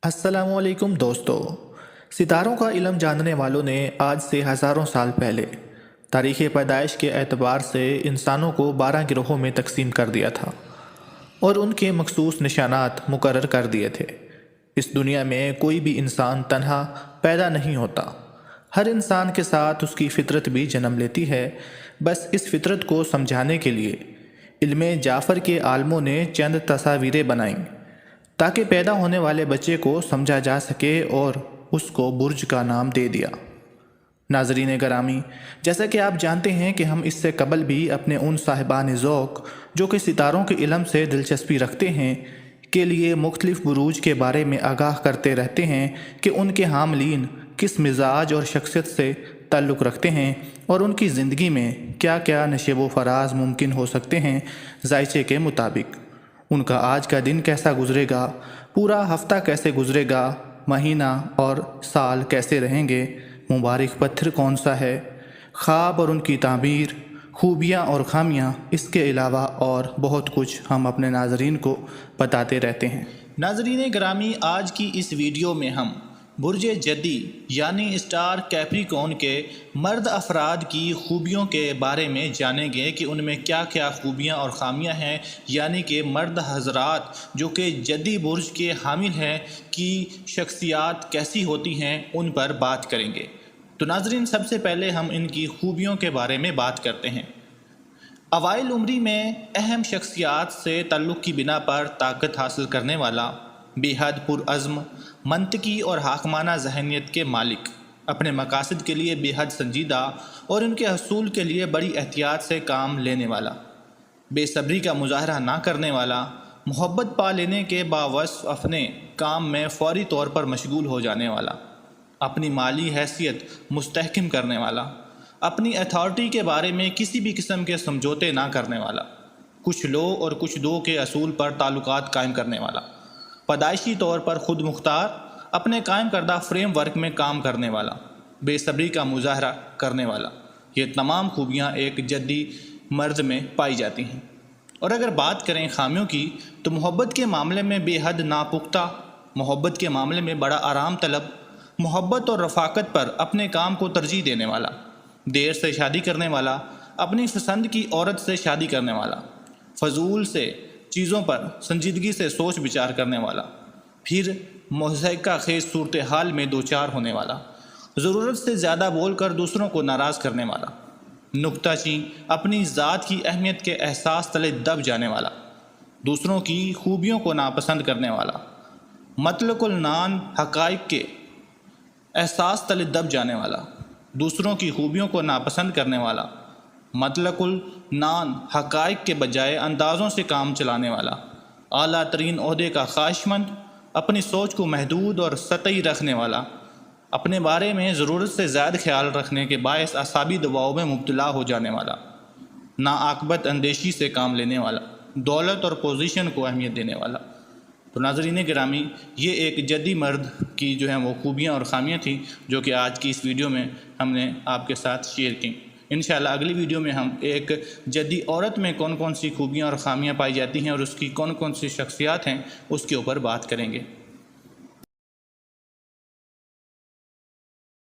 अस्सलाम वालेकुम दोस्तों। सितारों का इल्म जानने वालों ने आज से हज़ारों साल पहले तारीख़ पैदाइश के एतबार से इंसानों को 12 गिरोहों में तकसीम कर दिया था और उनके मखसूस निशानात मुकर्रर कर दिए थे। इस दुनिया में कोई भी इंसान तन्हा पैदा नहीं होता। हर इंसान के साथ उसकी फ़ितरत भी जन्म लेती है। बस इस फ़ितरत को समझाने के लिए इल्मे जाफ़र के आलमों ने चंद तस्वीरें बनाईं ताकि पैदा होने वाले बच्चे को समझा जा सके और उसको बुर्ज का नाम दे दिया। नाज़रीन गिरामी, जैसा कि आप जानते हैं कि हम इससे कबल भी अपने उन साहिबान ज़ौक़ जो कि सितारों के इल्म से दिलचस्पी रखते हैं के लिए मुख्तलिफ़ बुरूज के बारे में आगाह करते रहते हैं कि उनके हामलीन किस मिजाज और शख्सियत से ताल्लुक़ रखते हैं और उनकी ज़िंदगी में क्या क्या नशेब व फराज मुमकिन हो सकते हैं ज़ायचे के मुताबिक। उनका आज का दिन कैसा गुजरेगा, पूरा हफ्ता कैसे गुजरेगा, महीना और साल कैसे रहेंगे, मुबारक पत्थर कौन सा है, ख्वाब और उनकी ताबीर, खूबियाँ और खामियाँ, इसके अलावा और बहुत कुछ हम अपने नाज़रीन को बताते रहते हैं। नाज़रीन गिरामी, आज की इस वीडियो में हम बुर्ज जदी यानी स्टार कैप्रिकॉर्न के मर्द अफराद की खूबियों के बारे में जानेंगे कि उनमें क्या क्या खूबियाँ और ख़ामियाँ हैं, यानी कि मर्द हज़रात जो कि जदी बुर्ज के हामिल हैं की शख्सियात कैसी होती हैं, उन पर बात करेंगे। तो नाज़रीन, सबसे पहले हम इनकी खूबियों के बारे में बात करते हैं। अवाइल उम्री में अहम शख्सियात से ताल्लुक़ की बिना पर ताकत हासिल करने वाला, बेहद पुरअज़्म, मंतकी और हाकमाना जहनीत के मालिक, अपने मकासद के लिए बेहद संजीदा और उनके हसूल के लिए बड़ी एहतियात से काम लेने वाला, बेसब्री का मुजाहरा ना करने वाला, मोहब्बत पा लेने के बावजूद अपने काम में फौरी तौर पर मशगूल हो जाने वाला, अपनी माली हैसियत मुस्तहकम करने वाला, अपनी अथॉरिटी के बारे में किसी भी किस्म के समझौते ना करने वाला, कुछ लो और कुछ दो के असूल पर ताल्लुकात कायम करने वाला, पैदाइशी तौर पर ख़ुद मुख्तार, अपने कायम करदा फ्रेम वर्क में काम करने वाला, बेसब्री का मुजाहरा करने वाला। ये तमाम खूबियाँ एक जद्दी मर्द में पाई जाती हैं। और अगर बात करें खामियों की, तो मोहब्बत के मामले में बेहद नापुख्ता, मोहब्बत के मामले में बड़ा आराम तलब, मोहब्बत और रफ़ाकत पर अपने काम को तरजीह देने वाला, देर से शादी करने वाला, अपनी पसंद की औरत से शादी करने वाला, फजूल से चीज़ों पर संजीदगी से सोच विचार करने वाला, फिर मुज़हक़ा खेज़ सूरत हाल में दो चार होने वाला, ज़रूरत से ज़्यादा बोलकर दूसरों को नाराज़ करने वाला, नुक्ताचीन, अपनी ज़ात की अहमियत के एहसास तले दब जाने वाला, दूसरों की खूबियों को नापसंद करने वाला, मतलकुल नान हक़ाइक़ के एहसास तले दब जाने वाला, दूसरों की खूबियों को नापसंद करने वाला, मतलकुल नान हक़ाइक़ के बजाय अंदाज़ों से काम चलाने वाला, आला तरीन ओहदे का ख्वाहिशमंद, अपनी सोच को महदूद और सतही रखने वाला, अपने बारे में ज़रूरत से ज़्यादा ख्याल रखने के बायस असाबी दबाव में मुब्तला हो जाने वाला, नाआक़बत अंदेशी से काम लेने वाला, दौलत और पोजीशन को अहमियत देने वाला। तो नाज़रीन गिरामी, ये एक जद्दी मर्द की जो है वो खूबियाँ और ख़ामियाँ थी जो कि आज की इस वीडियो में हमने आपके साथ शेयर की। इंशाअल्लाह अगली वीडियो में हम एक जद्दी औरत में कौन कौन सी खूबियाँ और ख़ामियाँ पाई जाती हैं और उसकी कौन कौन सी शख्सियात हैं, उसके ऊपर बात करेंगे।